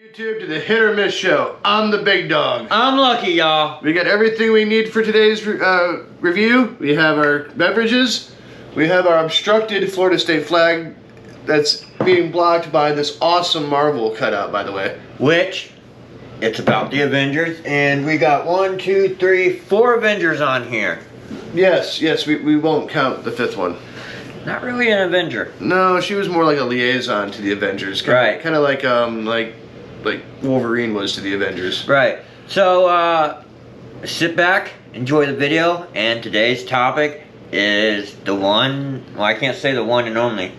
YouTube to the Hit or Miss Show. I'm the big dog. I'm lucky, y'all. We got everything we need for today's review. We have our beverages. We have our obstructed Florida State flag that's being blocked by this awesome Marvel cutout, by the way. Which, it's about the Avengers, and we got 1, 2, 3, 4 Avengers on here. Yes, we won't count the fifth one. Not really an Avenger. No, she was more like a liaison to the Avengers. Right. Kind of like Wolverine was to the Avengers. Right. So, sit back, enjoy the video, and today's topic is the one, well, I can't say the one and only,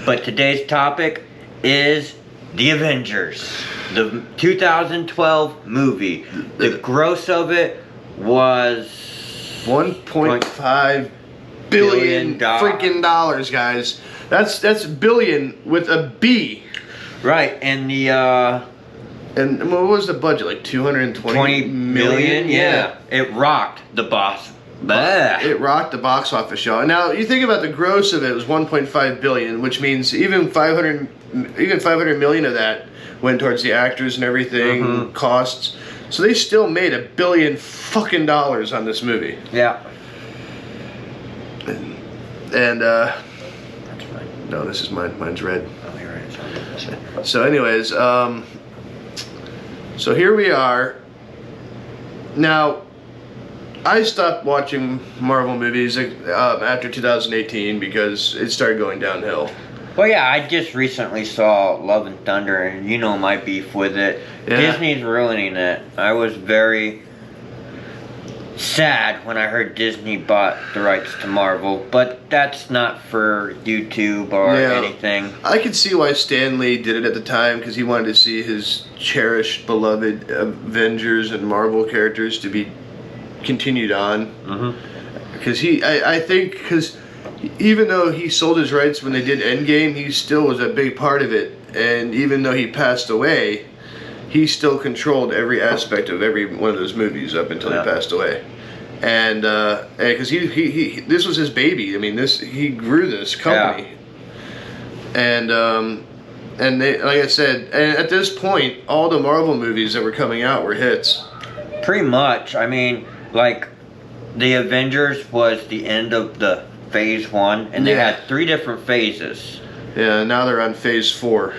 but today's topic is the Avengers, the 2012 movie. The gross of it was $1.5 billion freaking dollars, guys. That's billion with a B. Right, and the and what was the budget? Like 220 million? Yeah. It rocked the box. It rocked the box office, y'all. And now you think about the gross of it was 1.5 billion, which means even 500 million of that went towards the actors and everything, costs. So they still made $1 billion fucking dollars on this movie. Yeah. And That's fine. no, this is mine. Mine's red. Oh, you're right. So anyways, so here we are. Now, I stopped watching Marvel movies after 2018 because it started going downhill. Well, yeah, I just recently saw Love and Thunder, and you know my beef with it. Yeah. Disney's ruining it. I was very sad when I heard Disney bought the rights to Marvel, but that's not for YouTube or anything. I could see why Stan Lee did it at the time, because he wanted to see his cherished, beloved Avengers and Marvel characters to be continued on. Because I think, because even though he sold his rights when they did Endgame, he still was a big part of it. And even though he passed away, he still controlled every aspect of every one of those movies up until he passed away. And because he this was his baby. I mean, he grew this company. Yeah. And they, like I said, and at this point, all the Marvel movies that were coming out were hits. Pretty much. I mean, like, the Avengers was the end of the phase 1, and they had 3 different phases. Yeah, now they're on phase 4.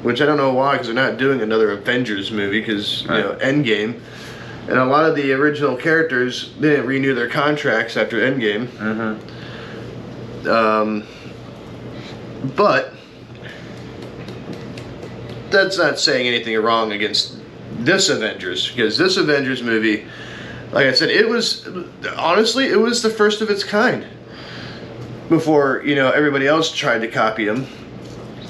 Which I don't know why, because they're not doing another Avengers movie, because, you know, Endgame. And a lot of the original characters didn't renew their contracts after Endgame. But that's not saying anything wrong against this Avengers, because this Avengers movie, like I said, it was, honestly, it was the first of its kind. Before, you know, everybody else tried to copy them.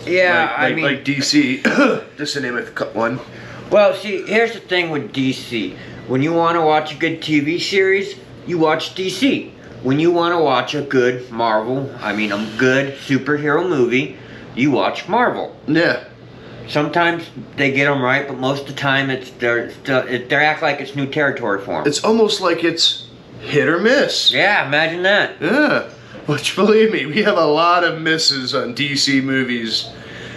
Yeah, like DC, just to name one. Well, see, here's the thing with DC. When you want to watch a good TV series, you watch DC. When you want to watch a good Marvel, a good superhero movie, you watch Marvel. Yeah. Sometimes they get them right, but most of the time they act like it's new territory for them. It's almost like it's hit or miss. Yeah, imagine that. Yeah. Which, believe me, we have a lot of misses on DC movies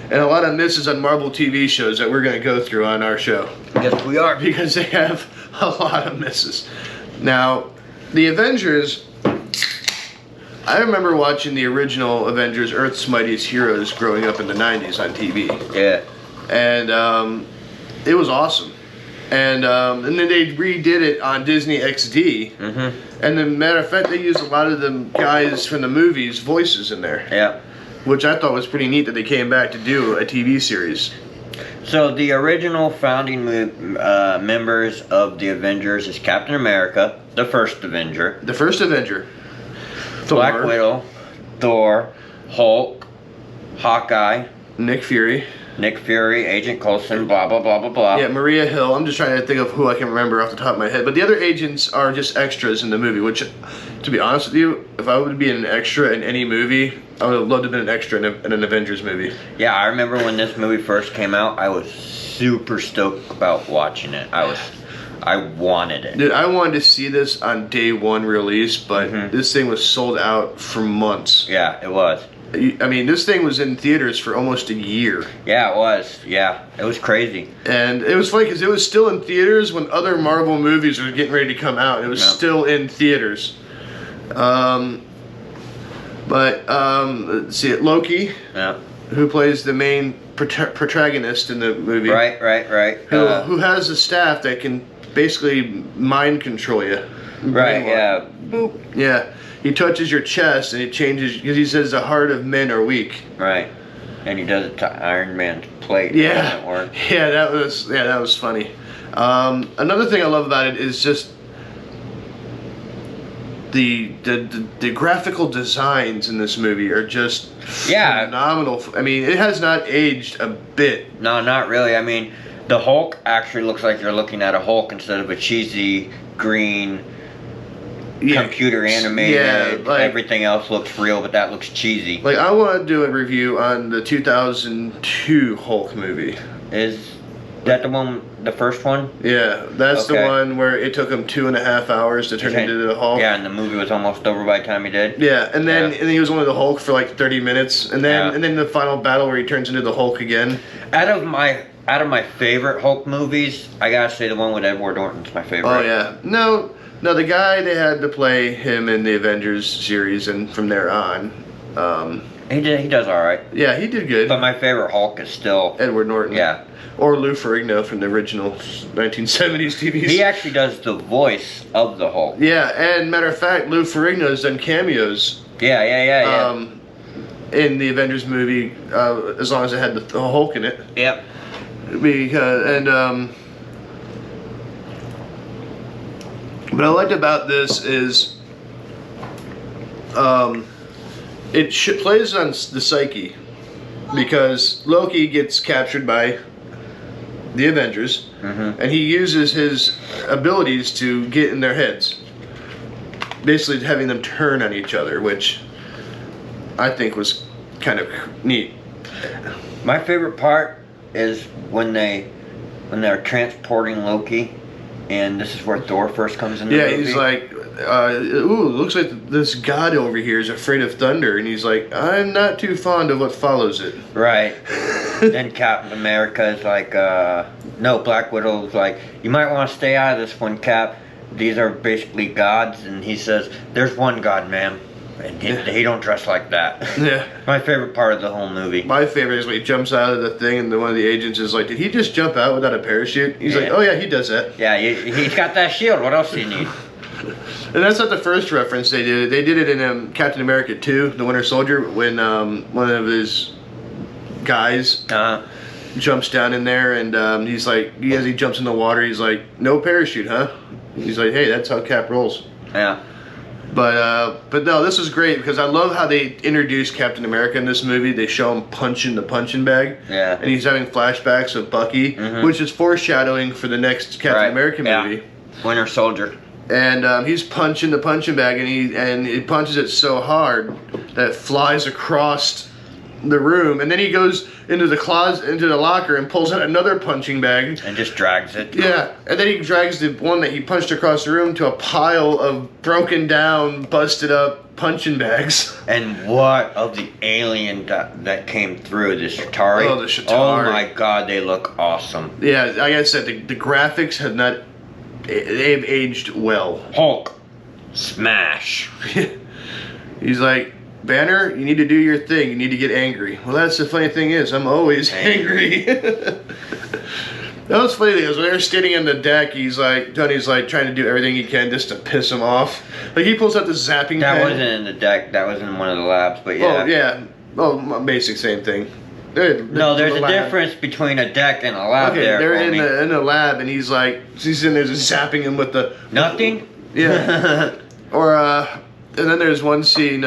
and a lot of misses on Marvel TV shows that we're going to go through on our show. Yes, we are. Because they have a lot of misses. Now, the Avengers, I remember watching the original Avengers, Earth's Mightiest Heroes, growing up in the 90s on TV. Yeah. And it was awesome. And then they redid it on Disney XD. And the matter of fact, they used a lot of the guys from the movies' voices in there. Yeah. Which I thought was pretty neat that they came back to do a TV series. So the original founding members of the Avengers is Captain America, the first Avenger. The first Avenger. Black Widow, Thor, Hulk, Hawkeye, Nick Fury, Agent Coulson, blah, blah, blah, blah, blah. Yeah, Maria Hill. I'm just trying to think of who I can remember off the top of my head. But the other agents are just extras in the movie, which, to be honest with you, if I would be an extra in any movie, I would have loved to have been an extra in an Avengers movie. Yeah, I remember when this movie first came out, I was super stoked about watching it. I wanted it. Dude, I wanted to see this on day 1 release, but this thing was sold out for months. Yeah, it was. I mean, this thing was in theaters for almost a year. Yeah, it was. Yeah, it was crazy. And it was funny because it was still in theaters when other Marvel movies were getting ready to come out. It was still in theaters. Let's see it. Loki, who plays the main protagonist in the movie. Right. Who has a staff that can basically mind control you. Right, yeah. Boop. Yeah. He touches your chest and it changes, because he says the heart of men are weak. Right. And he does it to Iron Man's plate. Yeah. Yeah, that was funny. Another thing I love about it is just the graphical designs in this movie are just phenomenal. I mean, it has not aged a bit. No, not really. I mean, the Hulk actually looks like you're looking at a Hulk instead of a cheesy green computer animated. Yeah, like, everything else looks real, but that looks cheesy. Like, I want to do a review on the 2002 Hulk movie. Is that the one, the first one? Yeah, that's the one where it took him 2.5 hours to turn into the Hulk. Yeah, and the movie was almost over by the time he did. Yeah, and then he was only the Hulk for like 30 minutes, and then the final battle where he turns into the Hulk again. Out of my favorite Hulk movies, I gotta say the one with Edward Norton's my favorite. Oh yeah, no, the guy they had to play him in the Avengers series, and from there on, he does all right. Yeah, he did good. But my favorite Hulk is still Edward Norton. Yeah. Or Lou Ferrigno from the original 1970s TVs. He actually does the voice of the Hulk. Yeah, and matter of fact, Lou Ferrigno's done cameos. Yeah. In the Avengers movie, as long as it had the Hulk in it. Yep. What I liked about this is, it plays on the psyche, because Loki gets captured by the Avengers, and he uses his abilities to get in their heads, basically having them turn on each other, which I think was kind of neat. My favorite part is when they're transporting Loki, and this is where Thor first comes in the movie. Yeah, he's like, ooh, looks like this god over here is afraid of thunder, and he's like, I'm not too fond of what follows it. Right. Then Captain America is like, no, Black Widow's like, you might want to stay out of this one, Cap. These are basically gods, and he says, there's one god, ma'am. And he don't dress like that. Yeah. My favorite part of the whole movie. My favorite is when he jumps out of the thing and one of the agents is like, did he just jump out without a parachute? He's like, oh yeah, he does that. Yeah, he's got that shield. What else do you need? And that's not the first reference they did. They did it in Captain America 2, The Winter Soldier, when one of his guys jumps down in there, and he's like, as he jumps in the water, he's like, no parachute, huh? He's like, hey, that's how Cap rolls. Yeah. But no, this is great because I love how they introduce Captain America in this movie. They show him punching the punching bag. Yeah. And he's having flashbacks of Bucky, which is foreshadowing for the next Captain America movie. Winter Soldier. And he's punching the punching bag, and he punches it so hard that it flies across the room, and then he goes into the closet, into the locker, and pulls out another punching bag and just drags it. Yeah, and then he drags the one that he punched across the room to a pile of broken down, busted up punching bags. And what of the alien that came through, the Chitauri? Oh, the Chitauri. Oh my God, they look awesome. Yeah, like I said, the graphics have not, they've aged well. Hulk, smash. He's like, Banner, you need to do your thing. You need to get angry. Well, that's the funny thing is, I'm always angry. That was funny because when they were standing on the deck, Tony's like trying to do everything he can just to piss him off. Like he pulls out the zapping That pen. wasn't in the deck. That was in one of the labs. But yeah. Oh yeah. Oh, basic same thing. No, there's a difference between a deck and a lab. Okay, they're in the lab, and he's in there just zapping him with the nothing. Yeah. Or and then there's one scene,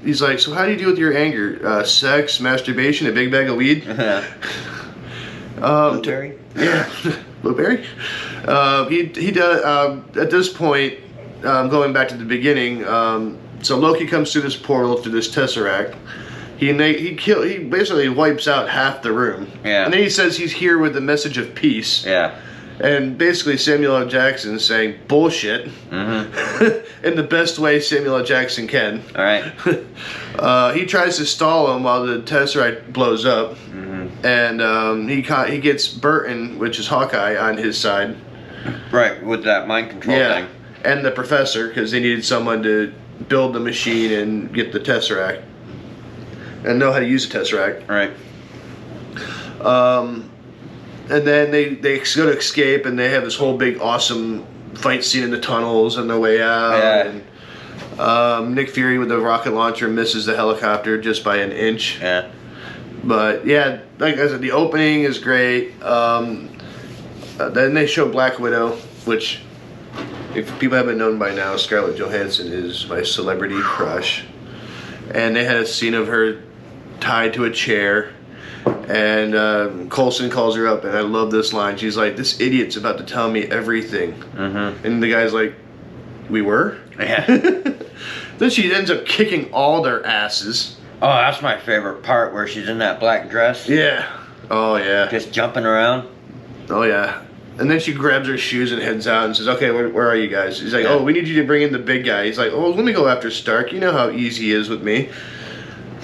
he's like, so how do you deal with your anger? Sex, masturbation, a big bag of weed? Blueberry? Yeah. Blueberry? He does, at this point, going back to the beginning, so Loki comes through this portal, through this Tesseract. He basically wipes out half the room. Yeah. And then he says he's here with the message of peace. Yeah. And basically Samuel L. Jackson is saying bullshit in the best way Samuel L. Jackson can. All right. He tries to stall him while the Tesseract blows up, and he gets Burton, which is Hawkeye, on his side. Right, with that mind control thing. And the professor, because they needed someone to build the machine and get the Tesseract and know how to use the Tesseract. Right. And then they go to escape, and they have this whole big awesome fight scene in the tunnels on their way out. Yeah. And Nick Fury with the rocket launcher misses the helicopter just by an inch. Yeah. But yeah, like I said, the opening is great. Then they show Black Widow, which, if people haven't known by now, Scarlett Johansson is my celebrity crush. And they had a scene of her tied to a chair. And Coulson calls her up, and I love this line. She's like, "This idiot's about to tell me everything." And the guy's like, "We were?" Yeah. Then she ends up kicking all their asses. Oh, that's my favorite part, where she's in that black dress. Yeah. Oh, yeah. Just jumping around. Oh, yeah. And then she grabs her shoes and heads out and says, "Okay, where are you guys?" He's like, "Oh, we need you to bring in the big guy." He's like, "Oh, let me go after Stark. You know how easy he is with me."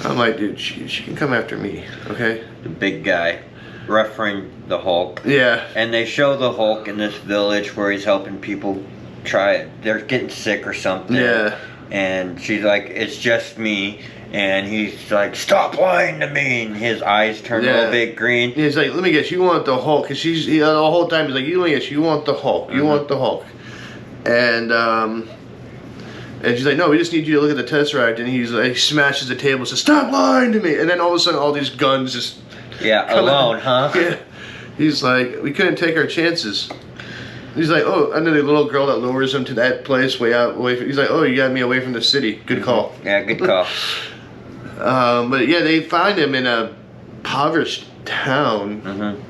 I'm like, dude, she can come after me, okay? The big guy, referring the Hulk. Yeah. And they show the Hulk in this village where he's helping people they're getting sick or something. Yeah. And she's like, "It's just me." And he's like, "Stop lying to me." And his eyes turn a little bit green. He's like, "Let me guess, you want the Hulk?" Because the whole time he's like, "You let me guess, you want the Hulk. You want the Hulk." And she's like, "No, we just need you to look at the Tesseract." And he's like, he smashes the table and says, "Stop lying to me." And then all of a sudden, all these guns just alone, huh? Yeah. He's like, "We couldn't take our chances." He's like, "Oh," and then the little girl that lures him to that place he's like, "Oh, you got me away from the city. Good call." Yeah, good call. But yeah, they find him in a impoverished town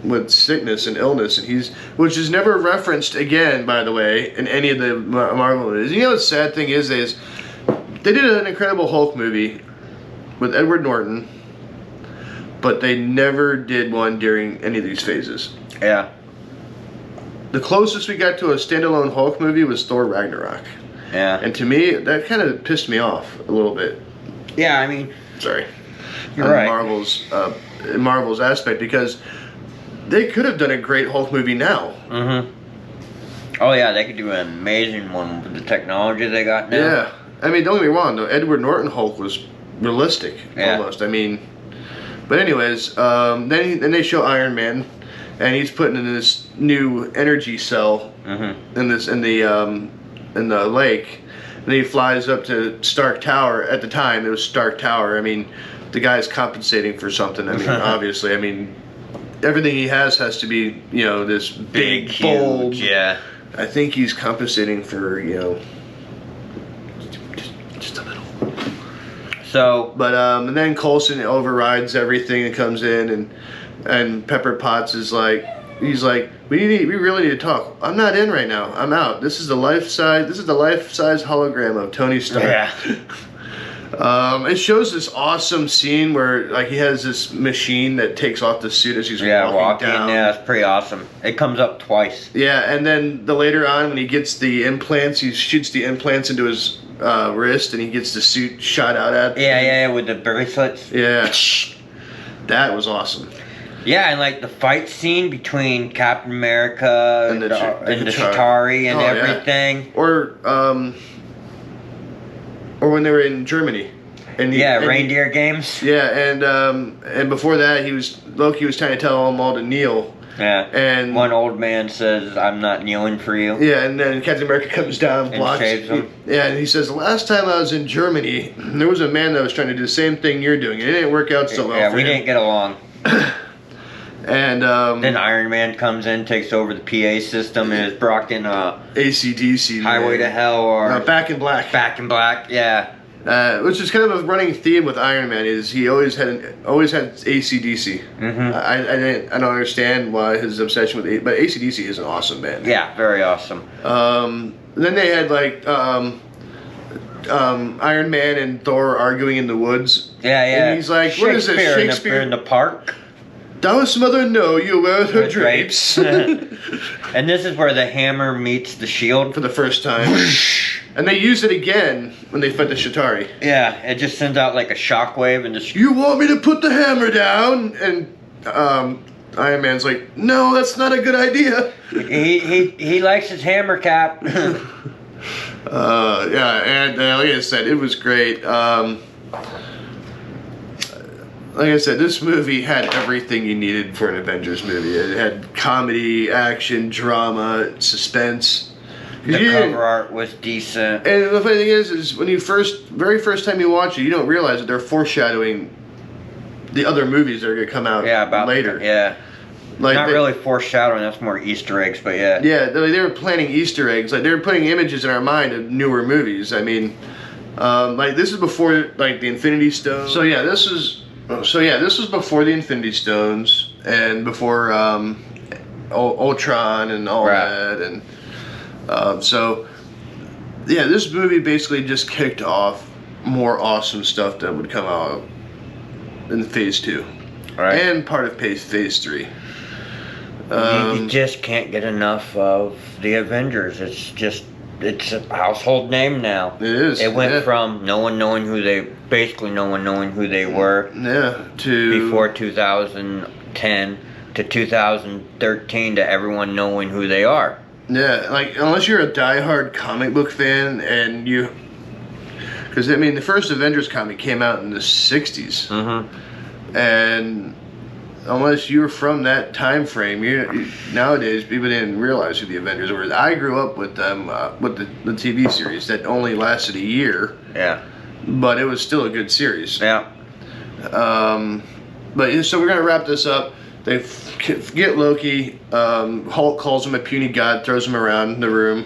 with sickness and illness, and which is never referenced again, by the way, in any of the Marvel movies. You know, the sad thing is they did an Incredible Hulk movie with Edward Norton, but they never did one during any of these phases. Yeah. The closest we got to a standalone Hulk movie was Thor Ragnarok. Yeah. And to me, that kind of pissed me off a little bit. Yeah, I mean, sorry. You're right. Marvel's aspect, because they could have done a great Hulk movie now. Oh yeah, they could do an amazing one with the technology they got now. Yeah, I mean, don't get me wrong though. Edward Norton Hulk was realistic almost. I mean, but anyways, then they show Iron Man, and he's putting in this new energy cell in the lake. And then he flies up to Stark Tower. At the time, it was Stark Tower. I mean, the guy's compensating for something. I mean, obviously. I mean, everything he has to be, this big, bold. Yeah. I think he's compensating for, just a little. So. But and then Coulson overrides everything and comes in, and Pepper Potts is like, he's like, we really need to talk. I'm not in right now. I'm out. This is the life-size hologram of Tony Stark. Yeah. It shows this awesome scene where like he has this machine that takes off the suit as he's walking down. Yeah, that's pretty awesome. It comes up twice. Yeah, and then later on when he gets the implants, he shoots the implants into his wrist, and he gets the suit shot out at. Yeah, with the bracelets. Yeah, that was awesome. Yeah, and like the fight scene between Captain America and the Chitauri and everything. Yeah. Or when they were in Germany. Reindeer games. Yeah, and before that Loki was trying to tell them all to kneel. Yeah. And one old man says, "I'm not kneeling for you." Yeah, and then Captain America comes down, blocks, and saves him. Yeah, and he says, "The last time I was in Germany, there was a man that was trying to do the same thing you're doing. It didn't work out so well." Yeah, we didn't get along. And then Iron Man comes in, takes over the PA system, and is Brock in AC/DC Highway to Hell or Back in Black. Back in Black, yeah. Which is kind of a running theme with Iron Man is he always had AC/DC. I don't understand why his obsession with but AC/DC is an awesome band. Yeah, very awesome. Then they had like Iron Man and Thor arguing in the woods. Yeah. And he's like, "What is this, Shakespeare in the park?" Does mother know you wear her drapes? And this is where the hammer meets the shield. For the first time. And they use it again when they fight the Shatari. Yeah, it just sends out like a shockwave and just... You want me to put the hammer down? And Iron Man's like, no, that's not a good idea. He likes his hammer cap. Yeah, and like I said, it was great. Like I said, this movie had everything you needed for an Avengers movie. It had comedy, action, drama, suspense. The cover art was decent. And the funny thing is when you very first time you watch it, you don't realize that they're foreshadowing the other movies that are going to come out later. Yeah. Like Not really foreshadowing, that's more Easter eggs, but yeah. Yeah, they were planting Easter eggs. Like, they were putting images in our mind of newer movies. I mean, like, this is before, like, the Infinity Stones. So yeah, this was before the Infinity Stones and before Ultron and all that. And so, yeah, this movie basically just kicked off more awesome stuff that would come out in Phase 2. Right. And part of Phase 3. You just can't get enough of the Avengers. It's a household name now. It is. It went from no one knowing who they were. Yeah. To before 2010 to 2013 to everyone knowing who they are. Yeah, like unless you're a diehard comic book fan and because I mean the first Avengers comic came out in the '60s. Mm-hmm. And unless you were from that time frame, nowadays people didn't realize who the Avengers were. I grew up with them, with the TV series that only lasted a year. Yeah. But it was still a good series. Yeah. But so we're gonna wrap this up. They get Loki. Hulk calls him a puny god, throws him around the room.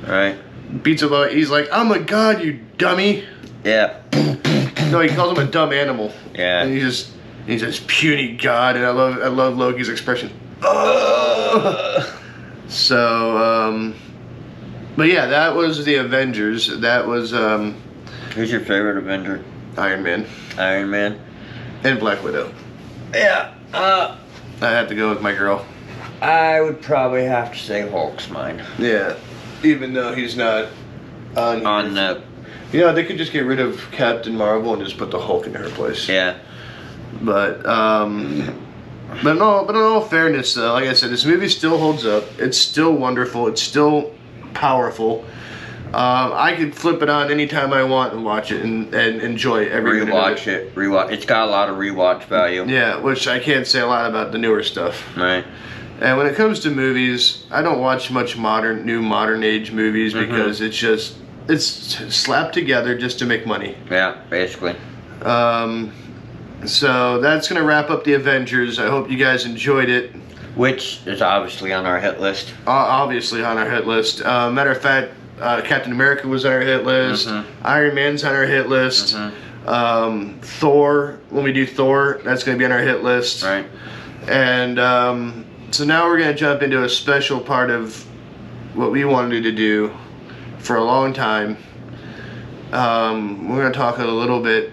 Right. Beats him up. He's like, "I'm a god, you dummy." Yeah. No, he calls him a dumb animal. Yeah. And he's just puny god, and I love Loki's expression. So, but yeah, that was the Avengers. That was Who's your favorite Avenger? Iron Man. Iron Man. And Black Widow. Yeah. I have to go with my girl. I would probably have to say Hulk's mine. Yeah. Even though he's not on the... Yeah, they could just get rid of Captain Marvel and just put the Hulk in her place. Yeah. But in all fairness, though, like I said, this movie still holds up. It's still wonderful. It's still powerful. I could flip it on anytime I want and watch it and enjoy every minute of it. Rewatch. It's got a lot of rewatch value. Yeah, which I can't say a lot about the newer stuff. Right. And when it comes to movies, I don't watch much new modern age movies because it's slapped together just to make money. Yeah, basically. So that's going to wrap up the Avengers. I hope you guys enjoyed it. Which is obviously on our hit list. Obviously on our hit list. Matter of fact, Captain America was on our hit list. Iron Man's on our hit list. Thor, when we do Thor, that's going to be on our hit list. Right. And so now we're going to jump into a special part of what we wanted to do for a long time. We're going to talk a little bit,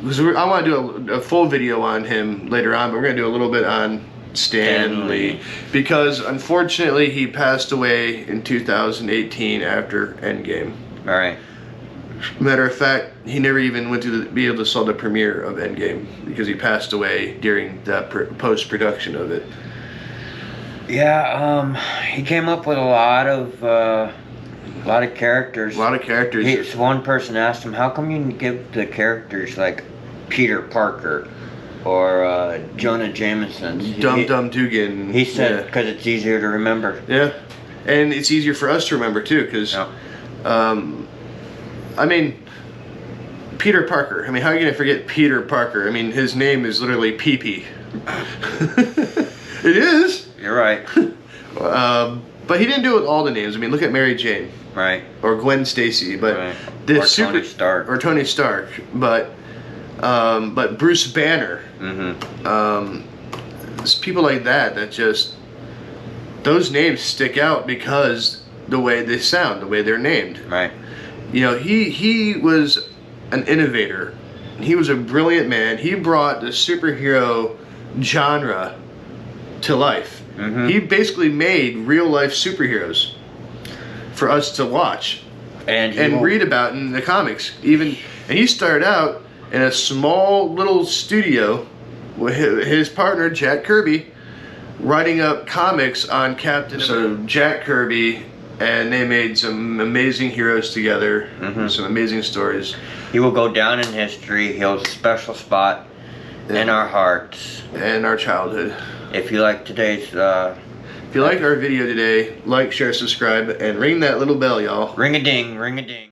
because I want to do a full video on him later on, but we're going to do a little bit on Stan Lee, because unfortunately he passed away in 2018 after Endgame. All right. Matter of fact, he never even went to be able to saw the premiere of Endgame because he passed away during the post-production of it. Yeah, he came up with a lot of characters. A lot of characters. One person asked him, "How come you give the characters like Peter Parker or Jonah Jameson?" Dum Dugan. He said, "Because it's easier to remember." Yeah, and it's easier for us to remember too, because, I mean, Peter Parker. I mean, how are you gonna forget Peter Parker? I mean, his name is literally Pee-Pee. It is. You're right. But he didn't do it with all the names. I mean, look at Mary Jane. Right. Or Gwen Stacy. But or Tony Stark. Or Tony Stark. But Bruce Banner. It's people like that just, those names stick out because the way they sound, the way they're named. Right. You know, he was an innovator. He was a brilliant man. He brought the superhero genre to life. Mhm. He basically made real life superheroes for us to watch and read about in the comics. And he started out in a small little studio with his partner Jack Kirby, writing up comics on Captain. So Jack Kirby, and they made some amazing heroes together, some amazing stories. He will go down in history. He holds a special spot in our hearts and our childhood. If you like today's, if you like our video today, like, share, subscribe, and ring that little bell, y'all. Ring a ding, ring a ding.